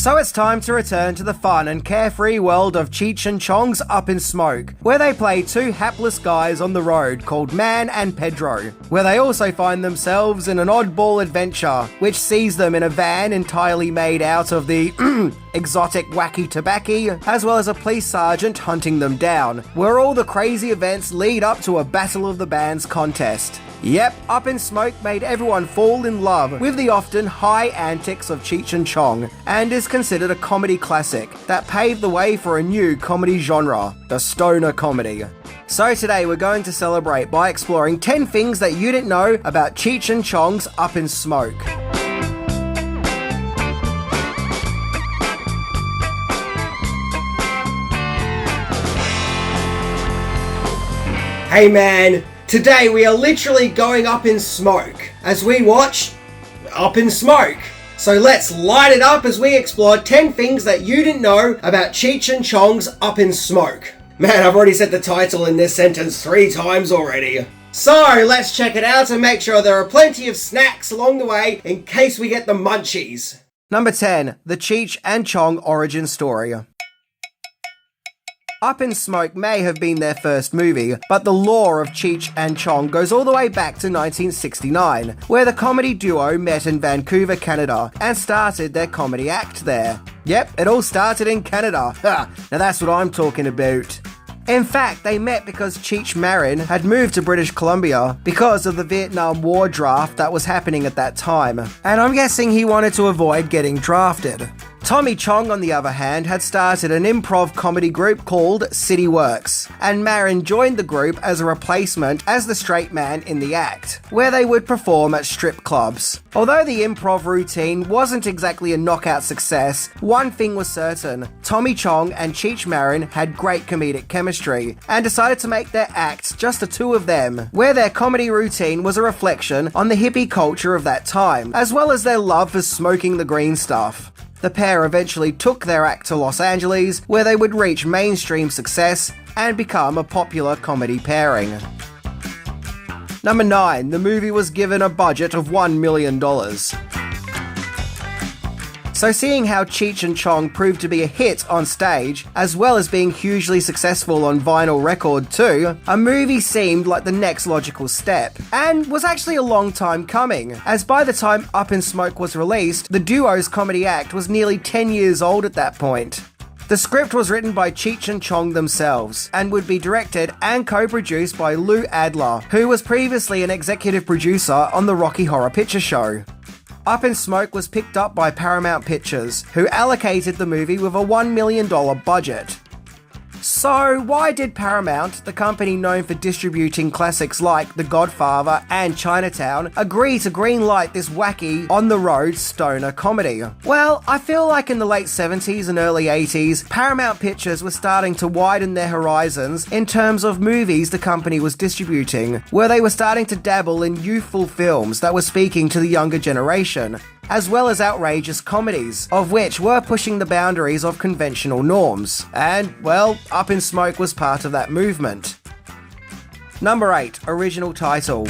So it's time to return to the fun and carefree world of Cheech and Chong's Up in Smoke, where they play two hapless guys on the road called Man and Pedro, where they also find themselves in an oddball adventure, which sees them in a van entirely made out of the exotic wacky tobacco, as well as a police sergeant hunting them down, where all the crazy events lead up to a Battle of the Bands contest. Yep, Up in Smoke made everyone fall in love with the often high antics of Cheech and Chong, and is considered a comedy classic that paved the way for a new comedy genre, the stoner comedy. So today we're going to celebrate by exploring 10 things that you didn't know about Cheech and Chong's Up in Smoke. Hey man, today we are literally going up in smoke as we watch Up in Smoke. So let's light it up as we explore 10 things that you didn't know about Cheech and Chong's Up in Smoke. Man, I've already said the title in this sentence 3 times already. So let's check it out and make sure there are plenty of snacks along the way in case we get the munchies. Number 10, the Cheech and Chong origin story. Up in Smoke may have been their first movie, but the lore of Cheech and Chong goes all the way back to 1969, where the comedy duo met in Vancouver, Canada, and started their comedy act there. Yep, it all started in Canada. Ha! Now that's what I'm talking about. In fact, they met because Cheech Marin had moved to British Columbia because of the Vietnam War draft that was happening at that time, and I'm guessing he wanted to avoid getting drafted. Tommy Chong, on the other hand, had started an improv comedy group called City Works, and Marin joined the group as a replacement as the straight man in the act, where they would perform at strip clubs. Although the improv routine wasn't exactly a knockout success, one thing was certain: Tommy Chong and Cheech Marin had great comedic chemistry, and decided to make their acts just the two of them, where their comedy routine was a reflection on the hippie culture of that time, as well as their love for smoking the green stuff. The pair eventually took their act to Los Angeles, where they would reach mainstream success and become a popular comedy pairing. Number 9, the movie was given a budget of $1 million. So seeing how Cheech and Chong proved to be a hit on stage, as well as being hugely successful on vinyl record too, a movie seemed like the next logical step, and was actually a long time coming, as by the time Up in Smoke was released, the duo's comedy act was nearly 10 years old at that point. The script was written by Cheech and Chong themselves, and would be directed and co-produced by Lou Adler, who was previously an executive producer on the Rocky Horror Picture Show. Up in Smoke was picked up by Paramount Pictures, who allocated the movie with a $1 million budget. So why did Paramount, the company known for distributing classics like The Godfather and Chinatown, agree to greenlight this wacky, on-the-road stoner comedy? Well, I feel like in the late 70s and early 80s, Paramount Pictures was starting to widen their horizons in terms of movies the company was distributing, where they were starting to dabble in youthful films that were speaking to the younger generation, as well as outrageous comedies, of which were pushing the boundaries of conventional norms. And, well, Up in Smoke was part of that movement. Number 8, original title.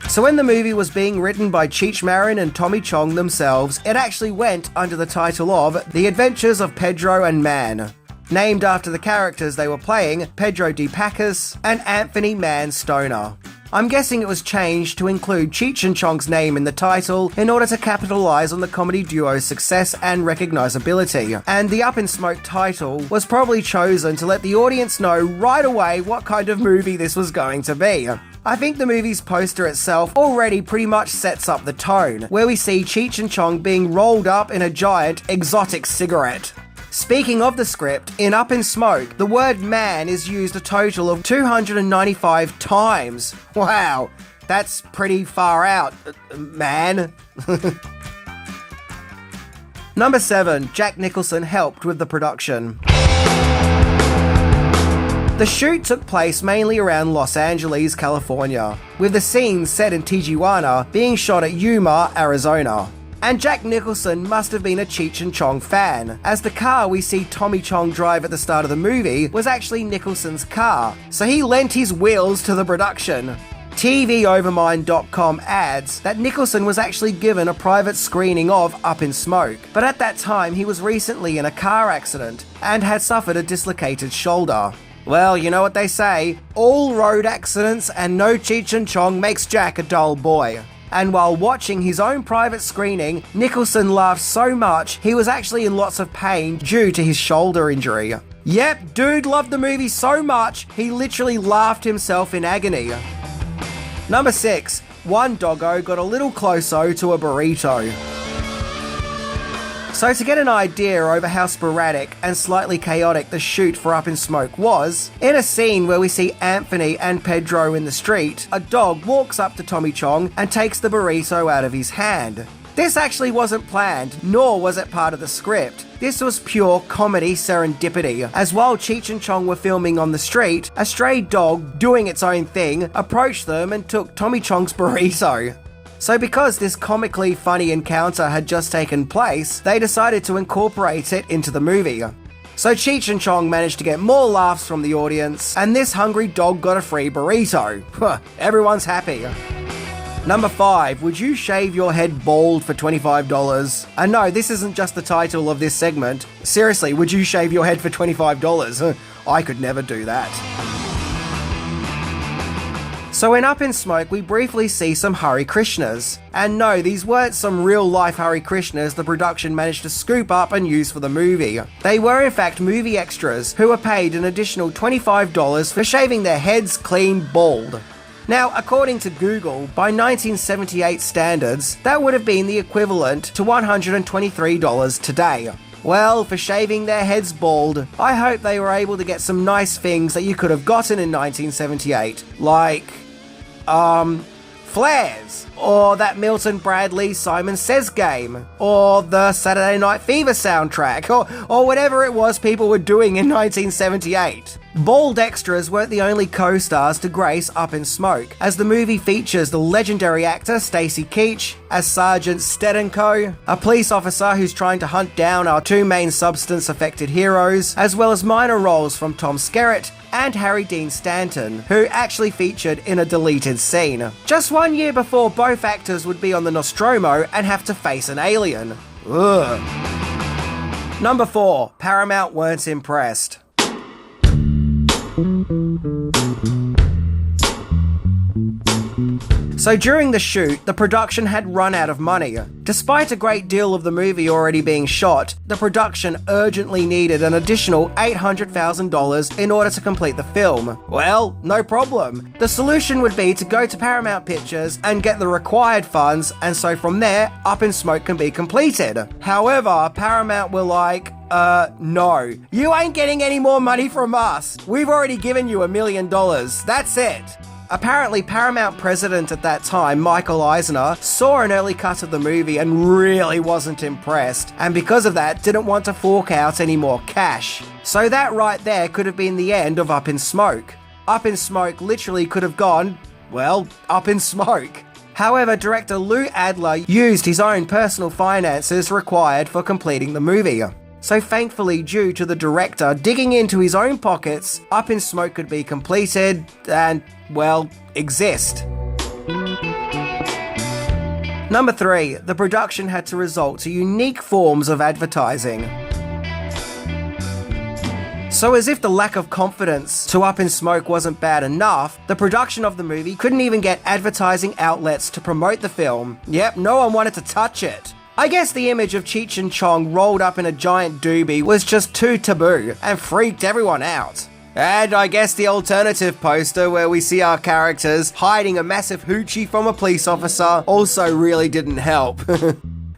So when the movie was being written by Cheech Marin and Tommy Chong themselves, it actually went under the title of The Adventures of Pedro and Man, named after the characters they were playing, Pedro de Pacas and Anthony Man Stoner. I'm guessing it was changed to include Cheech and Chong's name in the title in order to capitalize on the comedy duo's success and recognizability, and the Up in Smoke title was probably chosen to let the audience know right away what kind of movie this was going to be. I think the movie's poster itself already pretty much sets up the tone, where we see Cheech and Chong being rolled up in a giant exotic cigarette. Speaking of the script, in Up in Smoke, the word man is used a total of 295 times. Wow, that's pretty far out, man. Number 7, Jack Nicholson helped with the production. The shoot took place mainly around Los Angeles, California, with the scenes set in Tijuana being shot at Yuma, Arizona. And Jack Nicholson must have been a Cheech and Chong fan, as the car we see Tommy Chong drive at the start of the movie was actually Nicholson's car, so he lent his wheels to the production. TVOvermind.com adds that Nicholson was actually given a private screening of Up in Smoke, but at that time he was recently in a car accident and had suffered a dislocated shoulder. Well, you know what they say, all road accidents and no Cheech and Chong makes Jack a dull boy. And while watching his own private screening, Nicholson laughed so much he was actually in lots of pain due to his shoulder injury. Yep, dude loved the movie so much, he literally laughed himself in agony. Number 6. One doggo got a little closer to a burrito. So to get an idea over how sporadic and slightly chaotic the shoot for Up in Smoke was, in a scene where we see Anthony and Pedro in the street, a dog walks up to Tommy Chong and takes the burrito out of his hand. This actually wasn't planned, nor was it part of the script. This was pure comedy serendipity, as while Cheech and Chong were filming on the street, a stray dog, doing its own thing, approached them and took Tommy Chong's burrito. So because this comically funny encounter had just taken place, they decided to incorporate it into the movie. So Cheech and Chong managed to get more laughs from the audience, and this hungry dog got a free burrito. Everyone's happy. Number 5, would you shave your head bald for $25? And no, this isn't just the title of this segment. Seriously, would you shave your head for $25? I could never do that. So in Up in Smoke, we briefly see some Hare Krishnas. And no, these weren't some real-life Hare Krishnas the production managed to scoop up and use for the movie. They were in fact movie extras who were paid an additional $25 for shaving their heads clean bald. Now, according to Google, by 1978 standards, that would have been the equivalent to $123 today. Well, for shaving their heads bald, I hope they were able to get some nice things that you could have gotten in 1978, like flares, or that Milton Bradley Simon Says game, or the Saturday Night Fever soundtrack, or whatever it was people were doing in 1978. Bald extras weren't the only co-stars to grace Up in Smoke, as the movie features the legendary actor Stacy Keach as Sergeant Stedenko, a police officer who's trying to hunt down our two main substance-affected heroes, as well as minor roles from Tom Skerritt and Harry Dean Stanton, who actually featured in a deleted scene. Just 1 year before both actors would be on the Nostromo and have to face an alien. Ugh. Number 4, Paramount weren't impressed. So during the shoot, the production had run out of money. Despite a great deal of the movie already being shot, the production urgently needed an additional $800,000 in order to complete the film. Well, no problem. The solution would be to go to Paramount Pictures and get the required funds, and so from there, Up in Smoke can be completed. However, Paramount were like, no. You ain't getting any more money from us. We've already given you $1 million. That's it. Apparently, Paramount president at that time, Michael Eisner, saw an early cut of the movie and really wasn't impressed, and because of that, didn't want to fork out any more cash. So that right there could have been the end of Up in Smoke. Up in Smoke literally could have gone, well, up in smoke. However, director Lou Adler used his own personal finances required for completing the movie. So thankfully, due to the director digging into his own pockets, Up in Smoke could be completed and, well, exist. Number 3, the production had to resort to unique forms of advertising. So as if the lack of confidence to Up in Smoke wasn't bad enough, the production of the movie couldn't even get advertising outlets to promote the film. Yep, no one wanted to touch it. I guess the image of Cheech and Chong rolled up in a giant doobie was just too taboo and freaked everyone out. And I guess the alternative poster where we see our characters hiding a massive hoochie from a police officer also really didn't help.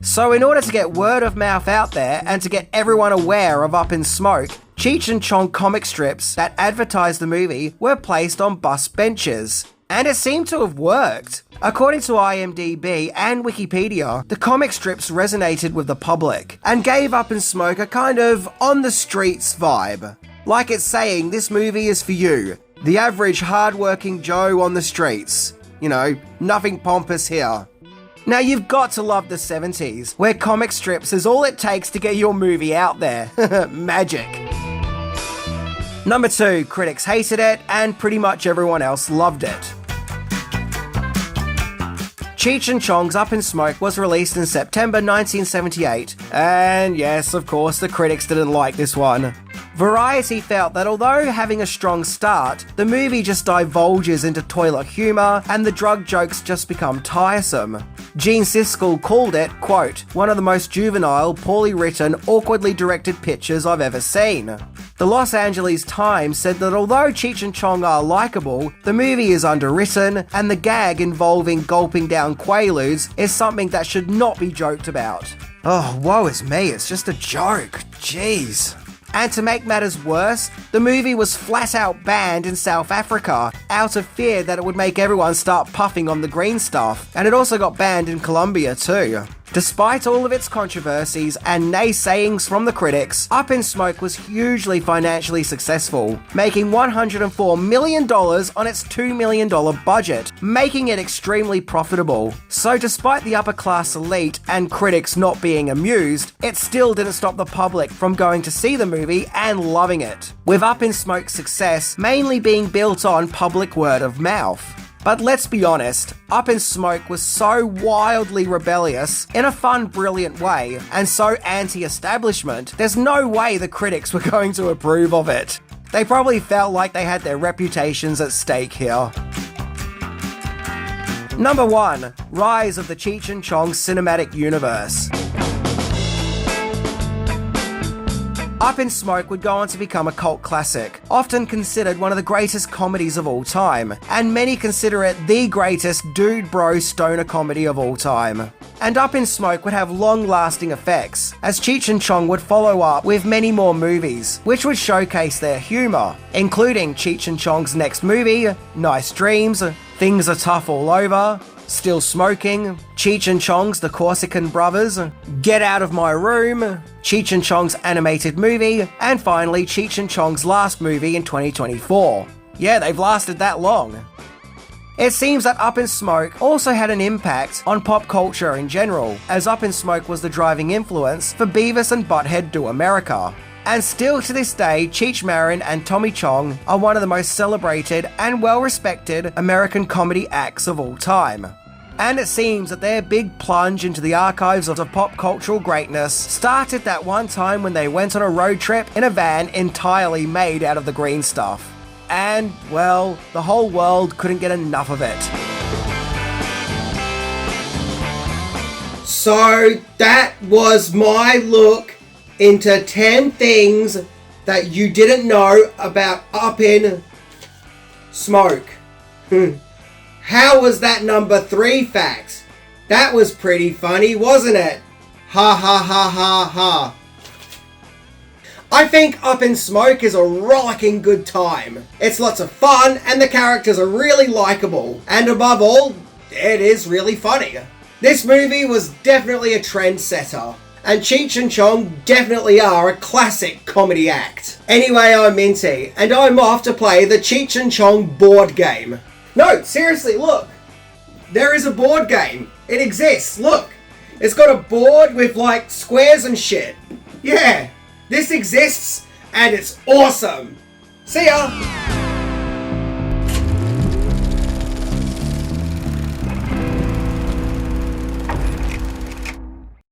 So in order to get word of mouth out there and to get everyone aware of Up in Smoke, Cheech and Chong comic strips that advertised the movie were placed on bus benches. And it seemed to have worked. According to IMDb and Wikipedia, the comic strips resonated with the public and gave Up in Smoke a kind of on-the-streets vibe. Like it's saying, this movie is for you, the average hard-working Joe on the streets. You know, nothing pompous here. Now you've got to love the 70s, where comic strips is all it takes to get your movie out there. Magic. Number 2, critics hated it and pretty much everyone else loved it. Cheech and Chong's Up in Smoke was released in September 1978, and yes, of course, the critics didn't like this one. Variety felt that although having a strong start, the movie just divulges into toilet humour and the drug jokes just become tiresome. Gene Siskel called it, quote, one of the most juvenile, poorly written, awkwardly directed pictures I've ever seen. The Los Angeles Times said that although Cheech and Chong are likeable, the movie is underwritten and the gag involving gulping down Quaaludes is something that should not be joked about. Oh, woe is me, it's just a joke. Jeez. And to make matters worse, the movie was flat out banned in South Africa out of fear that it would make everyone start puffing on the green stuff, and it also got banned in Colombia too. Despite all of its controversies and naysayings from the critics, Up in Smoke was hugely financially successful, making $104 million on its $2 million budget, making it extremely profitable. So despite the upper class elite and critics not being amused, it still didn't stop the public from going to see the movie and loving it, with Up in Smoke's success mainly being built on public word of mouth. But let's be honest, Up in Smoke was so wildly rebellious in a fun, brilliant way, and so anti-establishment, there's no way the critics were going to approve of it. They probably felt like they had their reputations at stake here. Number 1. Rise of the Cheech and Chong Cinematic Universe. Up in Smoke would go on to become a cult classic, often considered one of the greatest comedies of all time, and many consider it the greatest dude bro stoner comedy of all time. And Up in Smoke would have long-lasting effects, as Cheech and Chong would follow up with many more movies, which would showcase their humour, including Cheech and Chong's next movie, Nice Dreams, Things Are Tough All Over, Still Smoking, Cheech and Chong's The Corsican Brothers, Get Out of My Room, Cheech and Chong's animated movie, and finally Cheech and Chong's last movie in 2024. Yeah, they've lasted that long. It seems that Up in Smoke also had an impact on pop culture in general, as Up in Smoke was the driving influence for Beavis and Butthead Do America. And still to this day, Cheech Marin and Tommy Chong are one of the most celebrated and well-respected American comedy acts of all time. And it seems that their big plunge into the archives of pop cultural greatness started that one time when they went on a road trip in a van entirely made out of the green stuff. And, well, the whole world couldn't get enough of it. So, that was my look into 10 things that you didn't know about Up in Smoke. How was that number 3 fact? That was pretty funny, wasn't it? Ha ha ha ha ha. I think Up in Smoke is a rollicking good time. It's lots of fun and the characters are really likeable. And above all, it is really funny. This movie was definitely a trendsetter. And Cheech and Chong definitely are a classic comedy act. Anyway, I'm Minty, and I'm off to play the Cheech and Chong board game. No, seriously, look. There is a board game. It exists, look. It's got a board with, like, squares and shit. Yeah, this exists, and it's awesome. See ya!